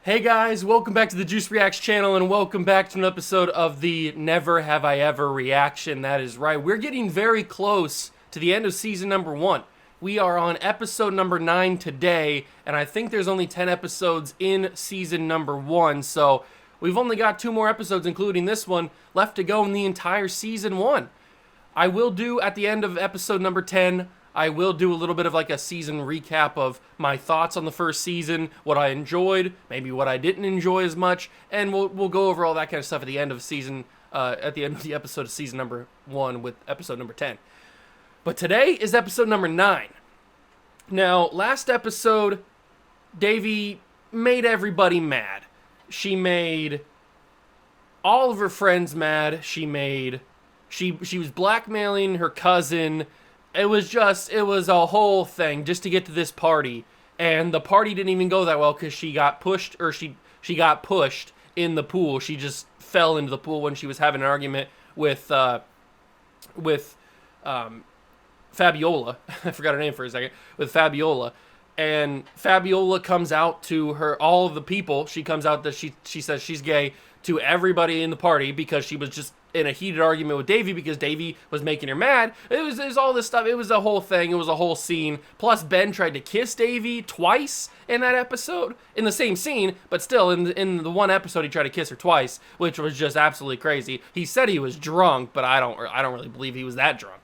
Hey guys, welcome back to the Juice Reacts channel and welcome back to an episode of the Never Have I Ever reaction. That is right, we're getting very close to the end of season number 1. We are on episode number 9 today, and I think there's only 10 episodes in season number 1, so we've only got 2 more episodes, including this one, left to go in the entire season 1. I will do, at the end of episode number 10, I will do a little bit of like a season recap of my thoughts on the first season, what I enjoyed, maybe what I didn't enjoy as much, and we'll go over all that kind of stuff at the end of season, at the end of the episode of season number 1 with episode number 10. But today is episode number 9. Now, last episode, Davy made everybody mad. She made all of her friends mad. She was blackmailing her cousin. It was a whole thing just to get to this party. And the party didn't even go that well because she got pushed in the pool. She just fell into the pool when she was having an argument with Fabiola. I forgot her name for a second. With Fabiola. And Fabiola comes out to all of the people. She comes out that she says she's gay to everybody in the party because she was just in a heated argument with Davy because Davy was making her mad. It was all this stuff. It was a whole thing. It was a whole scene. Plus, Ben tried to kiss Davy twice in that episode, in the same scene, but still, in the one episode, he tried to kiss her twice, which was just absolutely crazy. He said he was drunk, but I don't really believe he was that drunk.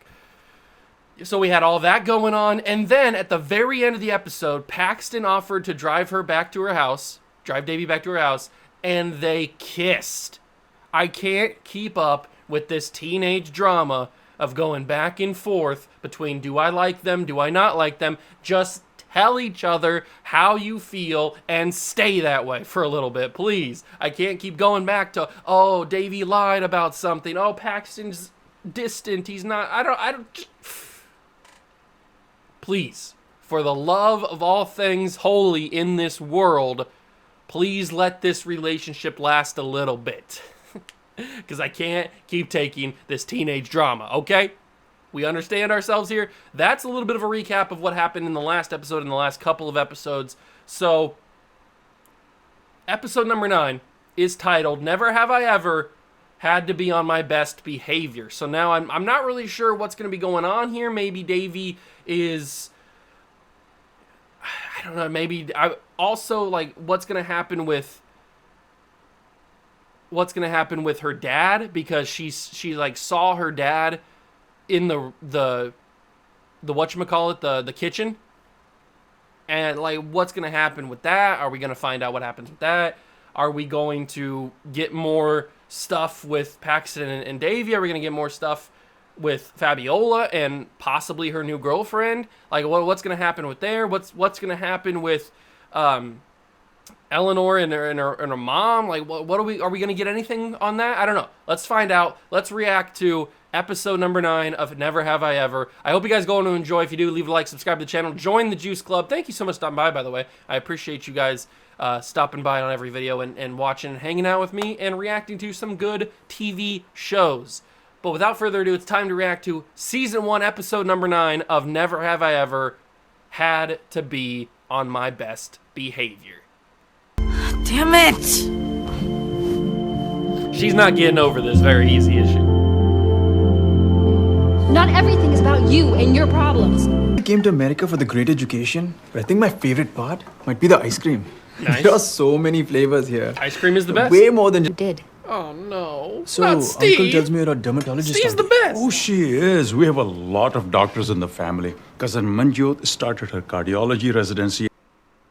So we had all that going on, and then at the very end of the episode, Paxton offered to drive Davy back to her house, and they kissed. I can't keep up with this teenage drama of going back and forth between do I like them, do I not like them. Just tell each other how you feel and stay that way for a little bit, please. I can't keep going back to, oh, Davy lied about something. Oh, Paxton's distant. He's not, I don't, please, for the love of all things holy in this world, please let this relationship last a little bit. Because I can't keep taking this teenage drama, okay? We understand ourselves here. That's a little bit of a recap of what happened in the last episode, in the last couple of episodes. So, episode number 9 is titled, Never Have I Ever Had to Be on My Best Behavior. So now I'm not really sure what's going to be going on here. Maybe Davy is, I don't know, maybe, also, like, what's going to happen with her dad, because she like saw her dad in the whatchamacallit, the kitchen, and like what's gonna happen with that? Are we gonna find out what happens with that? Are we going to get more stuff with Paxton and Davy? Are we gonna get more stuff with Fabiola and possibly her new girlfriend? Like what's gonna happen with there? What's gonna happen with Eleanor and her mom? Like, what are we going to get anything on that? I don't know. Let's find out. Let's react to episode number 9 of Never Have I Ever. I hope you guys going to enjoy. If you do, leave a like, subscribe to the channel, join the Juice Club. Thank you so much for stopping by the way. I appreciate you guys stopping by on every video and watching and hanging out with me and reacting to some good TV shows. But without further ado, it's time to react to season 1, episode number 9 of Never Have I Ever Had to Be on My Best Behavior. Damn it! She's not getting over this very easy, is she? Not everything is about you and your problems. I came to America for the great education, but I think my favorite part might be the ice cream. Nice. There are so many flavors here. Ice cream is the best. Way more than You did. Oh no. So, not Steve. Uncle tells me you're a dermatologist. Steve's the best. Oh, she is. We have a lot of doctors in the family. Cousin Manjot started her cardiology residency.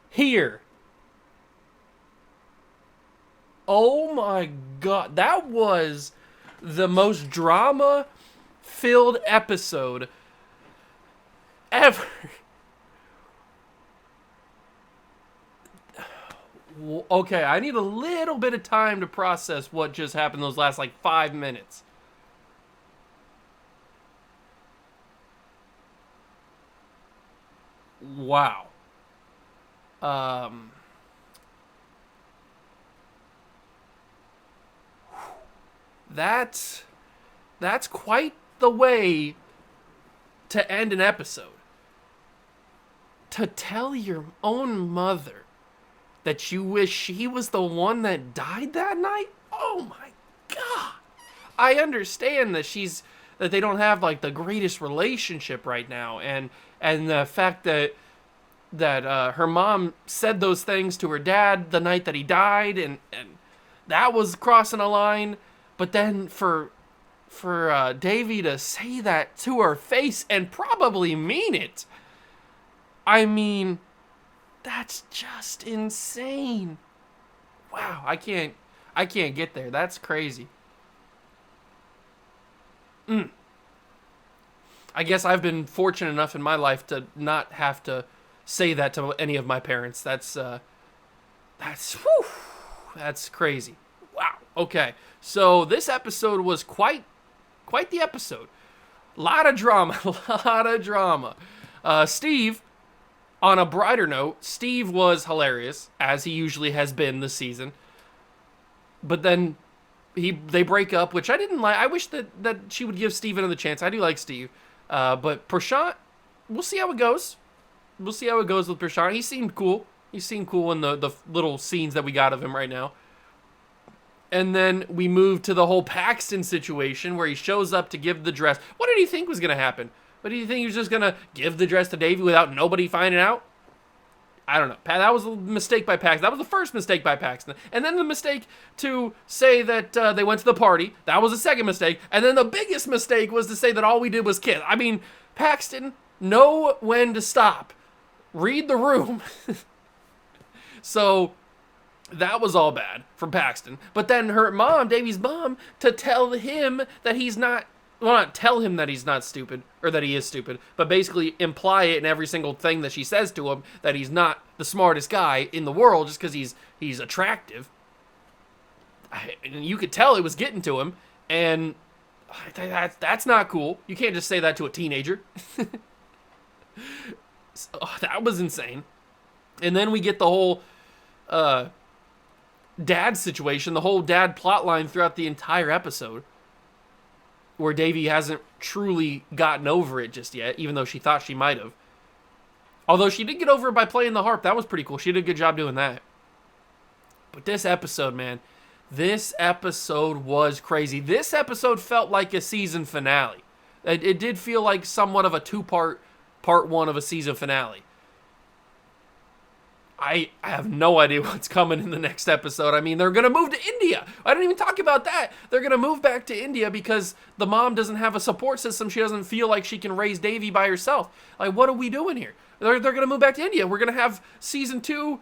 Here. Oh my god. That was the most drama-filled episode ever. Okay, I need a little bit of time to process what just happened those last, like, 5 minutes. Wow. That's quite the way to end an episode. To tell your own mother that you wish he was the one that died that night? Oh my God. I understand that they don't have like the greatest relationship right now, and the fact that her mom said those things to her dad the night that he died, and that was crossing a line. But then for Davy to say that to her face and probably mean it, I mean, that's just insane. Wow, I can't get there. That's crazy. I guess I've been fortunate enough in my life to not have to say that to any of my parents. That's crazy. Wow. Okay. So this episode was quite the episode. Lot of drama. Steve, on a brighter note, Steve was hilarious, as he usually has been this season. But then they break up, which I didn't like. I wish that she would give Steve another chance. I do like Steve. But Prashant, we'll see how it goes. We'll see how it goes with Prashant. He seemed cool. He seemed cool in the little scenes that we got of him right now. And then we move to the whole Paxton situation where he shows up to give the dress. What did he think was going to happen? What did he think he was just going to give the dress to Davey without nobody finding out? I don't know. That was a mistake by Paxton. That was the first mistake by Paxton. And then the mistake to say that they went to the party. That was the second mistake. And then the biggest mistake was to say that all we did was kiss. I mean, Paxton, know when to stop. Read the room. So that was all bad from Paxton. But then her mom, Davey's mom, to tell him that he's not, well, not tell him that he's not stupid, or that he is stupid, but basically imply it in every single thing that she says to him, that he's not the smartest guy in the world just because he's attractive. And you could tell it was getting to him, and that's not cool. You can't just say that to a teenager. That was insane. And then we get the whole dad situation, the whole dad plot line throughout the entire episode, where Davy hasn't truly gotten over it just yet, even though she thought she might have. Although she did get over it by playing the harp. That was pretty cool. She did a good job doing that. But this episode, man, this episode was crazy. This episode felt like a season finale. It did feel like somewhat of a two-part, part one of a season finale. I have no idea what's coming in the next episode. I mean, they're going to move to India. I didn't even talk about that. They're going to move back to India because the mom doesn't have a support system. She doesn't feel like she can raise Davy by herself. Like, what are we doing here? They're going to move back to India. We're going to have season 2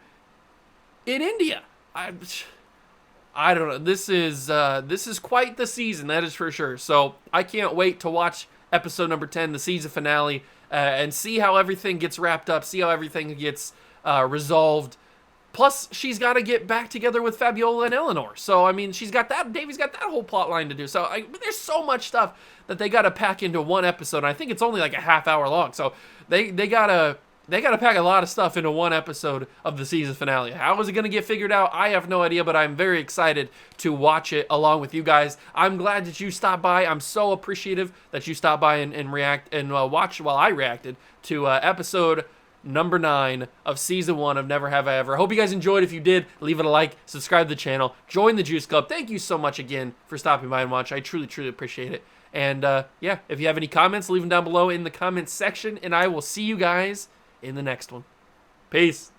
in India. I don't know. This is quite the season, that is for sure. So I can't wait to watch episode number 10, the season finale, and see how everything gets wrapped up, see how everything gets resolved. Plus, she's got to get back together with Fabiola and Eleanor. So, I mean, Davy's got that whole plot line to do. So, there's so much stuff that they got to pack into one episode. And I think it's only like a half hour long. So, they got to pack a lot of stuff into one episode of the season finale. How is it going to get figured out? I have no idea, but I'm very excited to watch it along with you guys. I'm glad that you stopped by. I'm so appreciative that you stopped by and react and watch while I reacted to episode number 9 of season 1 of Never Have I Ever. Hope you guys enjoyed. If you did, leave it a like, subscribe to the channel, join the Juice Club. Thank you so much again for stopping by and watch. I truly, truly appreciate it. And yeah, if you have any comments, leave them down below in the comments section, and I will see you guys in the next one. Peace.